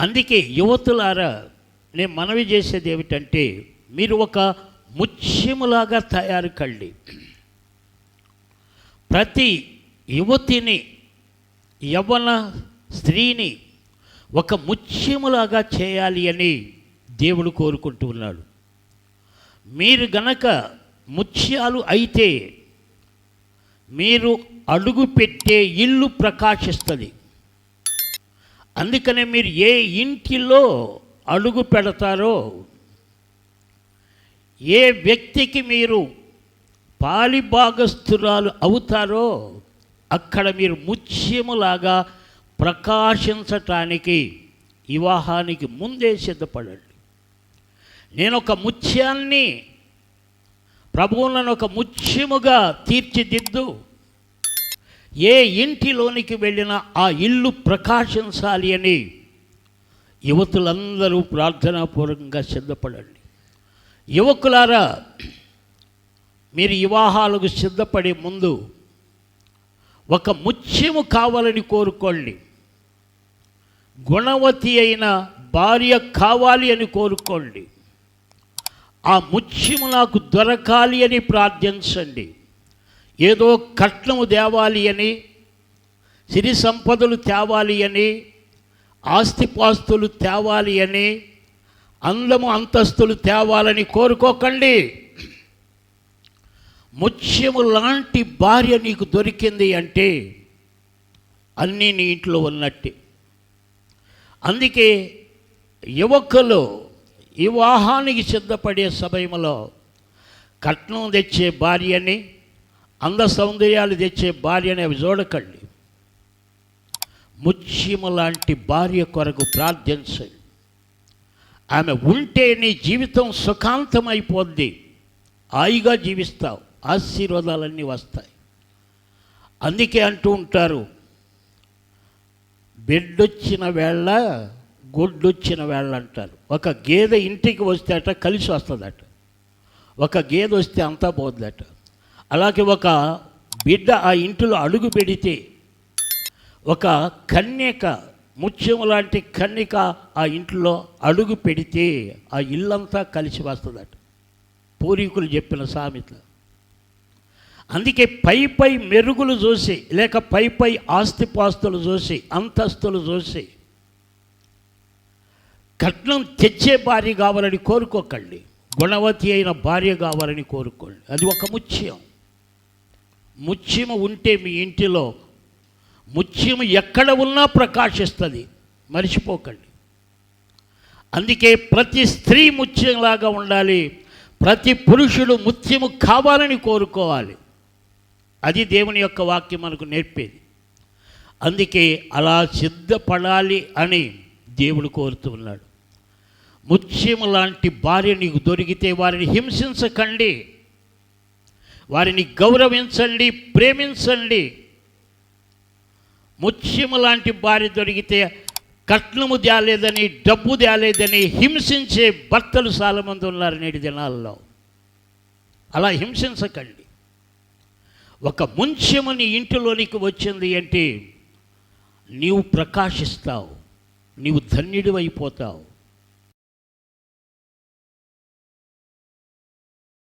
అందుకే యువతులారా, నేను మనవి చేసేది ఏమిటంటే, మీరు ఒక ముత్యములాగా తయారు కండి. ప్రతి యువతిని, యవ్వన స్త్రీని ఒక ముత్యములాగా చేయాలి అని దేవుడు కోరుకుంటూ ఉన్నాడు. మీరు గనక ముత్యాలు అయితే మీరు అడుగు పెట్టే ఇల్లు ప్రకాశిస్తుంది. అందుకనే మీరు ఏ ఇంటిలో అడుగు పెడతారో, ఏ వ్యక్తికి మీరు పాలిభాగస్తురాలు అవుతారో అక్కడ మీరు ముత్యములాగా ప్రకాశించటానికి వివాహానికి ముందే సిద్ధపడండి. నేను ఒక ముత్యాన్ని, ప్రభువులను ఒక ముత్యముగా తీర్చిదిద్దు, ఏ ఇంటిలోనికి వెళ్ళినా ఆ ఇల్లు ప్రకాశించాలి అని యువతులందరూ ప్రార్థనాపూర్వకంగా సిద్ధపడండి. యువకులారా, మీరు వివాహాలకు సిద్ధపడే ముందు ఒక ముత్యము కావాలని కోరుకోండి. గుణవతి అయిన భార్య కావాలి అని కోరుకోండి. ఆ ముత్యము నాకు దొరకాలి అని ప్రార్థించండి. ఏదో కట్నము తేవాలి అని, సిరి సంపదలు తేవాలి అని, ఆస్తిపాస్తులు తేవాలి అని, అందము అంతస్తులు తేవాలని కోరుకోకండి. ముత్యము లాంటి భార్య నీకు దొరికింది అంటే అన్నీ నీ ఇంట్లో ఉన్నట్టే. అందుకే యువకులు వివాహానికి సిద్ధపడే సమయంలో కట్నం తెచ్చే భార్యని, అంద సౌందర్యాలు తెచ్చే భార్యని అవి చూడకండి. ముత్యము లాంటి భార్య కొరకు ప్రార్థించండి. ఆమె ఉంటే నీ జీవితం సుఖాంతమైపోద్ది, హాయిగా జీవిస్తావు, ఆశీర్వాదాలన్నీ వస్తాయి. అందుకే అంటూ ఉంటారు, బిడ్డొచ్చిన వేళ గొడ్డొచ్చిన వేళ అంటారు. ఒక గేదె ఇంటికి వస్తే అట కలిసి వస్తుందట, ఒక గేదె వస్తే అంతా పోద్దట. అలాగే ఒక బిడ్డ ఆ ఇంటిలో అడుగు పెడితే, ఒక కన్యక, ముత్యము లాంటి కన్యక ఆ ఇంట్లో అడుగు పెడితే ఆ ఇల్లంతా కలిసి వస్తుందట, పూర్వీకులు చెప్పిన సామెత. అందుకే పై పై మెరుగులు చూసి, లేక పై పై ఆస్తిపాస్తులు చూసి, అంతస్తులు చూసి కట్నం తెచ్చే భార్య కావాలని కోరుకోకండి. గుణవతి అయిన భార్య కావాలని కోరుకోండి. అది ఒక ముత్యం. ముత్యము ఉంటే మీ ఇంటిలో, ముత్యము ఎక్కడ ఉన్నా ప్రకాశిస్తుంది, మర్చిపోకండి. అందుకే ప్రతి స్త్రీ ముత్యంలాగా ఉండాలి, ప్రతి పురుషుడు ముత్యము కావాలని కోరుకోవాలి. అది దేవుని యొక్క వాక్యం మనకు నేర్పేది. అందుకే అలా సిద్ధపడాలి అని దేవుడు కోరుతూ ఉన్నాడు. ముత్యము లాంటి భార్య నీకు దొరికితే వారిని హింసించకండి, వారిని గౌరవించండి, ప్రేమించండి. ముత్యము లాంటి భార్య దొరికితే కట్నము తేలేదని, డబ్బు తేలేదని హింసించే భర్తలు చాలామంది ఉన్నారు నేటి దినాల్లో. అలా హింసించకండి. ఒక ముత్యము నీ ఇంటిలోనికి వచ్చింది అంటే నీవు ప్రకాశిస్తావు, నీవు ధన్యుడివైపోతావు.